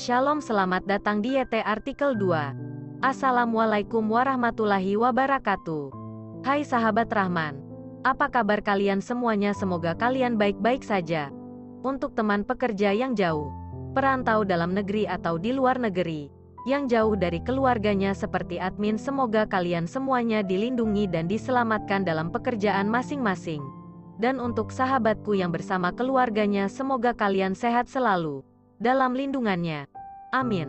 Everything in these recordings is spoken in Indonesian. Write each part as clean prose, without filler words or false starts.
Shalom, selamat datang di YT Artikel 2. Assalamualaikum warahmatullahi wabarakatuh. Hai sahabat Rahman, apa kabar kalian semuanya? Semoga kalian baik-baik saja. Untuk teman pekerja yang jauh, perantau dalam negeri atau di luar negeri, yang jauh dari keluarganya seperti admin, semoga kalian semuanya dilindungi dan diselamatkan dalam pekerjaan masing-masing. Dan untuk sahabatku yang bersama keluarganya, semoga kalian sehat selalu dalam lindungannya. Amin.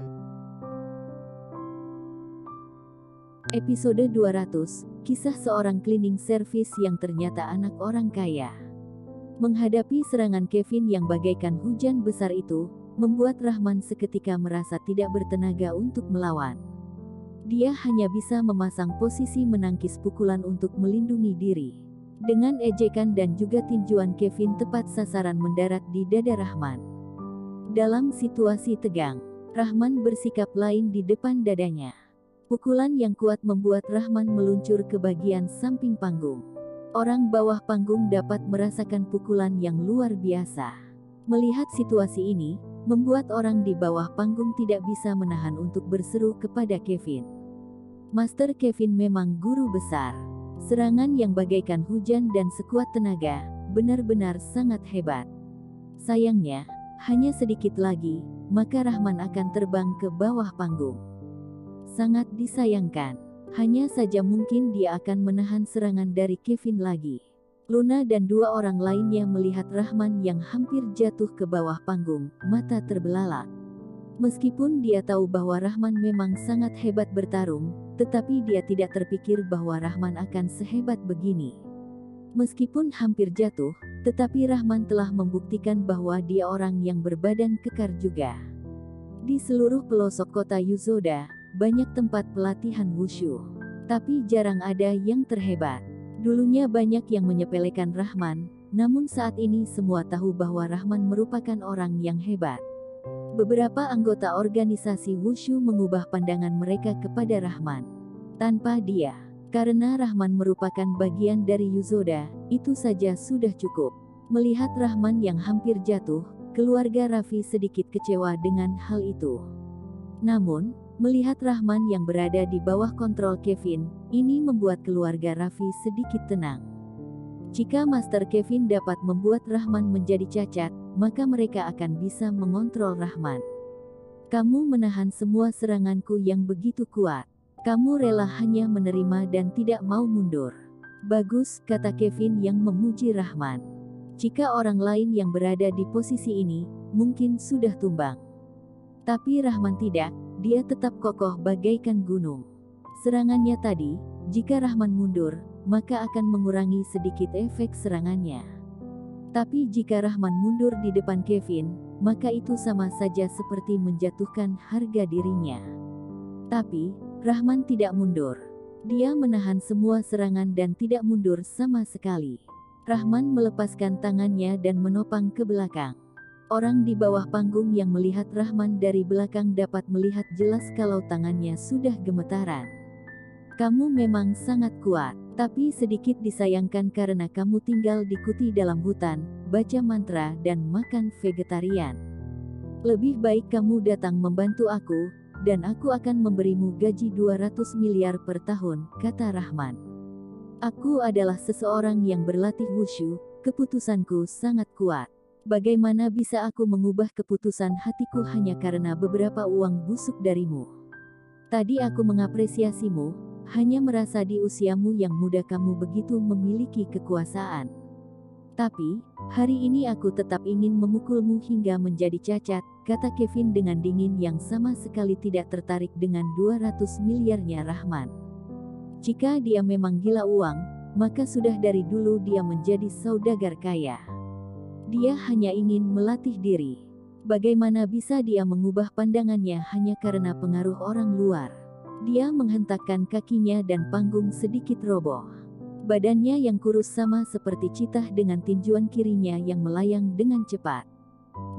Episode 200, kisah seorang cleaning service yang ternyata anak orang kaya. Menghadapi serangan Kevin yang bagaikan hujan besar itu, membuat Rahman seketika merasa tidak bertenaga untuk melawan. Dia hanya bisa memasang posisi menangkis pukulan untuk melindungi diri. Dengan ejekan dan juga tinjuan, Kevin tepat sasaran mendarat di dada Rahman. Dalam situasi tegang, Rahman bersikap lain di depan dadanya. Pukulan yang kuat membuat Rahman meluncur ke bagian samping panggung. Orang bawah panggung dapat merasakan pukulan yang luar biasa. Melihat situasi ini, membuat orang di bawah panggung tidak bisa menahan untuk berseru kepada Kevin. Master Kevin memang guru besar. Serangan yang bagaikan hujan dan sekuat tenaga, benar-benar sangat hebat. Sayangnya, hanya sedikit lagi, maka Rahman akan terbang ke bawah panggung. Sangat disayangkan. Hanya saja mungkin dia akan menahan serangan dari Kevin lagi. Luna dan dua orang lainnya melihat Rahman yang hampir jatuh ke bawah panggung, mata terbelalak. Meskipun dia tahu bahwa Rahman memang sangat hebat bertarung, tetapi dia tidak terpikir bahwa Rahman akan sehebat begini. Meskipun hampir jatuh, tetapi Rahman telah membuktikan bahwa dia orang yang berbadan kekar juga. Di seluruh pelosok kota Yuzoda, banyak tempat pelatihan wushu. Tapi jarang ada yang terhebat. Dulunya banyak yang menyepelekan Rahman, namun saat ini semua tahu bahwa Rahman merupakan orang yang hebat. Beberapa anggota organisasi wushu mengubah pandangan mereka kepada Rahman. Tanpa dia, karena Rahman merupakan bagian dari Yuzoda, itu saja sudah cukup. Melihat Rahman yang hampir jatuh, keluarga Raffi sedikit kecewa dengan hal itu. Namun, melihat Rahman yang berada di bawah kontrol Kevin, ini membuat keluarga Raffi sedikit tenang. Jika Master Kevin dapat membuat Rahman menjadi cacat, maka mereka akan bisa mengontrol Rahman. Kamu menahan semua seranganku yang begitu kuat. Kamu rela hanya menerima dan tidak mau mundur. Bagus, kata Kevin yang memuji Rahman. Jika orang lain yang berada di posisi ini, mungkin sudah tumbang. Tapi Rahman tidak, dia tetap kokoh bagaikan gunung. Serangannya tadi, jika Rahman mundur, maka akan mengurangi sedikit efek serangannya. Tapi jika Rahman mundur di depan Kevin, maka itu sama saja seperti menjatuhkan harga dirinya. Tapi, Rahman tidak mundur. Dia menahan semua serangan dan tidak mundur sama sekali. Rahman melepaskan tangannya dan menopang ke belakang. Orang di bawah panggung yang melihat Rahman dari belakang dapat melihat jelas kalau tangannya sudah gemetaran. Kamu memang sangat kuat, tapi sedikit disayangkan karena kamu tinggal di kuti dalam hutan, baca mantra dan makan vegetarian. Lebih baik kamu datang membantu aku, dan aku akan memberimu gaji 200 miliar per tahun, kata Rahman. Aku adalah seseorang yang berlatih wushu, keputusanku sangat kuat. Bagaimana bisa aku mengubah keputusan hatiku hanya karena beberapa uang busuk darimu? Tadi aku mengapresiasimu, hanya merasa di usiamu yang muda kamu begitu memiliki kekuasaan. Tapi, hari ini aku tetap ingin memukulmu hingga menjadi cacat, kata Kevin dengan dingin yang sama sekali tidak tertarik dengan 200 miliarnya Rahman. Jika dia memang gila uang, maka sudah dari dulu dia menjadi saudagar kaya. Dia hanya ingin melatih diri. Bagaimana bisa dia mengubah pandangannya hanya karena pengaruh orang luar? Dia menghentakkan kakinya dan panggung sedikit roboh. Badannya yang kurus sama seperti citah dengan tinjuan kirinya yang melayang dengan cepat.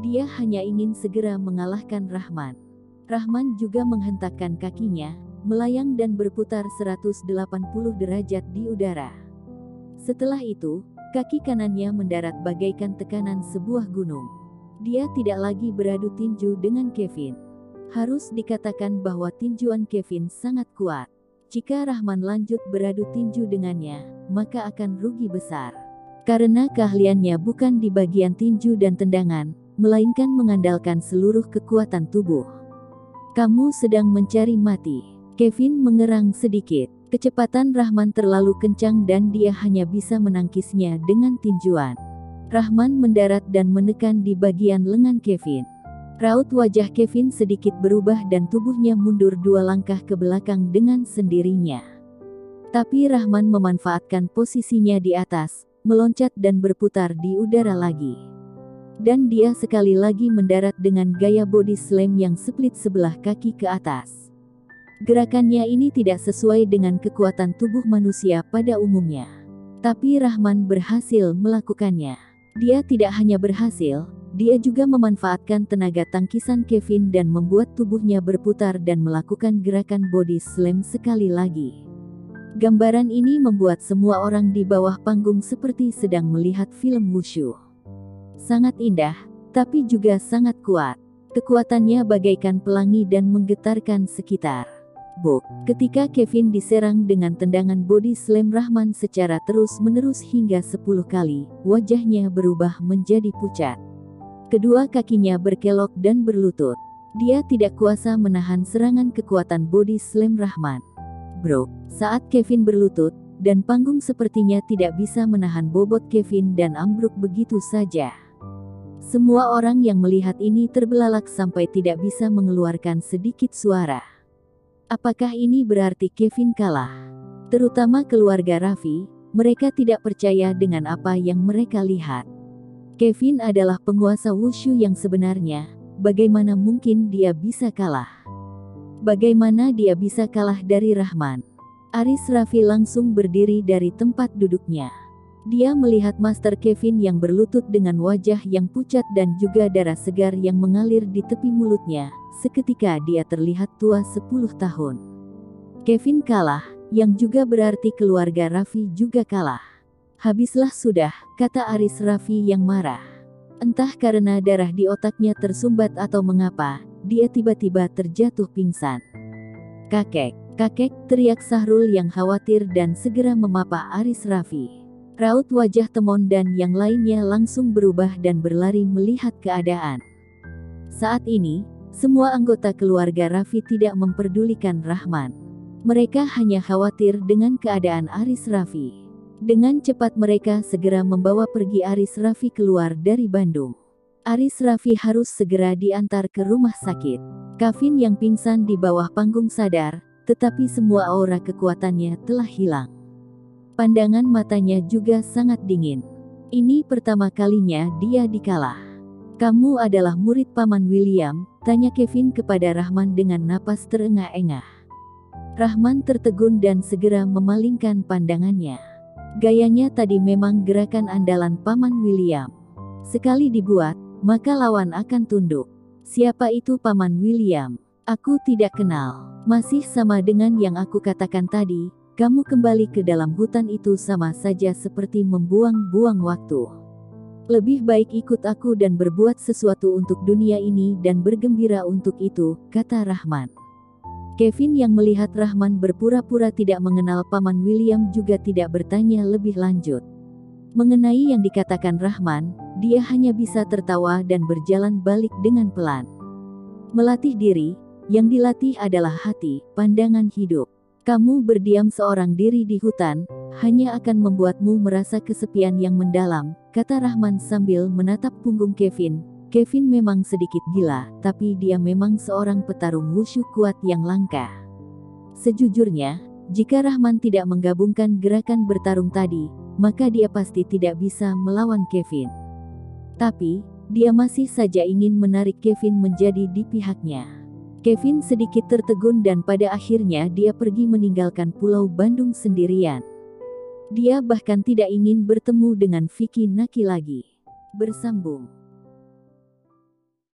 Dia hanya ingin segera mengalahkan Rahman. Rahman juga menghentakkan kakinya, melayang dan berputar 180 derajat di udara. Setelah itu, kaki kanannya mendarat bagaikan tekanan sebuah gunung. Dia tidak lagi beradu tinju dengan Kevin. Harus dikatakan bahwa tinjuan Kevin sangat kuat. Jika Rahman lanjut beradu tinju dengannya, maka akan rugi besar. Karena keahliannya bukan di bagian tinju dan tendangan, melainkan mengandalkan seluruh kekuatan tubuh. Kamu sedang mencari mati. Kevin mengerang sedikit. Kecepatan Rahman terlalu kencang dan dia hanya bisa menangkisnya dengan tinjuan. Rahman mendarat dan menekan di bagian lengan Kevin. Raut wajah Kevin sedikit berubah dan tubuhnya mundur 2 langkah ke belakang dengan sendirinya. Tapi Rahman memanfaatkan posisinya di atas, meloncat dan berputar di udara lagi. Dan dia sekali lagi mendarat dengan gaya body slam yang split sebelah kaki ke atas. Gerakannya ini tidak sesuai dengan kekuatan tubuh manusia pada umumnya. Tapi Rahman berhasil melakukannya. Dia tidak hanya berhasil, dia juga memanfaatkan tenaga tangkisan Kevin dan membuat tubuhnya berputar dan melakukan gerakan body slam sekali lagi. Gambaran ini membuat semua orang di bawah panggung seperti sedang melihat film wushu. Sangat indah, tapi juga sangat kuat. Kekuatannya bagaikan pelangi dan menggetarkan sekitar. Bok, ketika Kevin diserang dengan tendangan body slam Rahman secara terus-menerus hingga 10 kali, wajahnya berubah menjadi pucat. Kedua kakinya berkelok dan berlutut. Dia tidak kuasa menahan serangan kekuatan body slam Rahman. Bro, saat Kevin berlutut, dan panggung sepertinya tidak bisa menahan bobot Kevin dan ambruk begitu saja. Semua orang yang melihat ini terbelalak sampai tidak bisa mengeluarkan sedikit suara. Apakah ini berarti Kevin kalah? Terutama keluarga Raffi, mereka tidak percaya dengan apa yang mereka lihat. Kevin adalah penguasa wushu yang sebenarnya, bagaimana mungkin dia bisa kalah? Bagaimana dia bisa kalah dari Rahman? Aris Raffi langsung berdiri dari tempat duduknya. Dia melihat Master Kevin yang berlutut dengan wajah yang pucat dan juga darah segar yang mengalir di tepi mulutnya. Seketika dia terlihat tua 10 tahun. Kevin kalah, yang juga berarti keluarga Raffi juga kalah. Habislah sudah, kata Aris Raffi yang marah. Entah karena darah di otaknya tersumbat atau mengapa, dia tiba-tiba terjatuh pingsan. Kakek, kakek, teriak Sahrul yang khawatir dan segera memapah Aris Raffi. Raut wajah Temon dan yang lainnya langsung berubah dan berlari melihat keadaan. Saat ini, semua anggota keluarga Raffi tidak memperdulikan Rahman. Mereka hanya khawatir dengan keadaan Aris Raffi. Dengan cepat mereka segera membawa pergi Aris Raffi keluar dari Bandung. Aris Raffi harus segera diantar ke rumah sakit. Kevin yang pingsan di bawah panggung sadar, tetapi semua aura kekuatannya telah hilang. Pandangan matanya juga sangat dingin. Ini pertama kalinya dia dikalah. Kamu adalah murid Paman William, tanya Kevin kepada Rahman dengan napas terengah-engah. Rahman tertegun dan segera memalingkan pandangannya. Gayanya tadi memang gerakan andalan Paman William. Sekali dibuat, maka lawan akan tunduk. Siapa itu Paman William? Aku tidak kenal. Masih sama dengan yang aku katakan tadi, kamu kembali ke dalam hutan itu sama saja seperti membuang-buang waktu. Lebih baik ikut aku dan berbuat sesuatu untuk dunia ini dan bergembira untuk itu, kata Rahman. Kevin yang melihat Rahman berpura-pura tidak mengenal Paman William juga tidak bertanya lebih lanjut. Mengenai yang dikatakan Rahman, dia hanya bisa tertawa dan berjalan balik dengan pelan. Melatih diri, yang dilatih adalah hati, pandangan hidup. Kamu berdiam seorang diri di hutan, hanya akan membuatmu merasa kesepian yang mendalam, kata Rahman sambil menatap punggung Kevin. Kevin memang sedikit gila, tapi dia memang seorang petarung wushu kuat yang langka. Sejujurnya, jika Rahman tidak menggabungkan gerakan bertarung tadi, maka dia pasti tidak bisa melawan Kevin. Tapi, dia masih saja ingin menarik Kevin menjadi di pihaknya. Kevin sedikit tertegun dan pada akhirnya dia pergi meninggalkan Pulau Bandung sendirian. Dia bahkan tidak ingin bertemu dengan Vicky Naki lagi. Bersambung.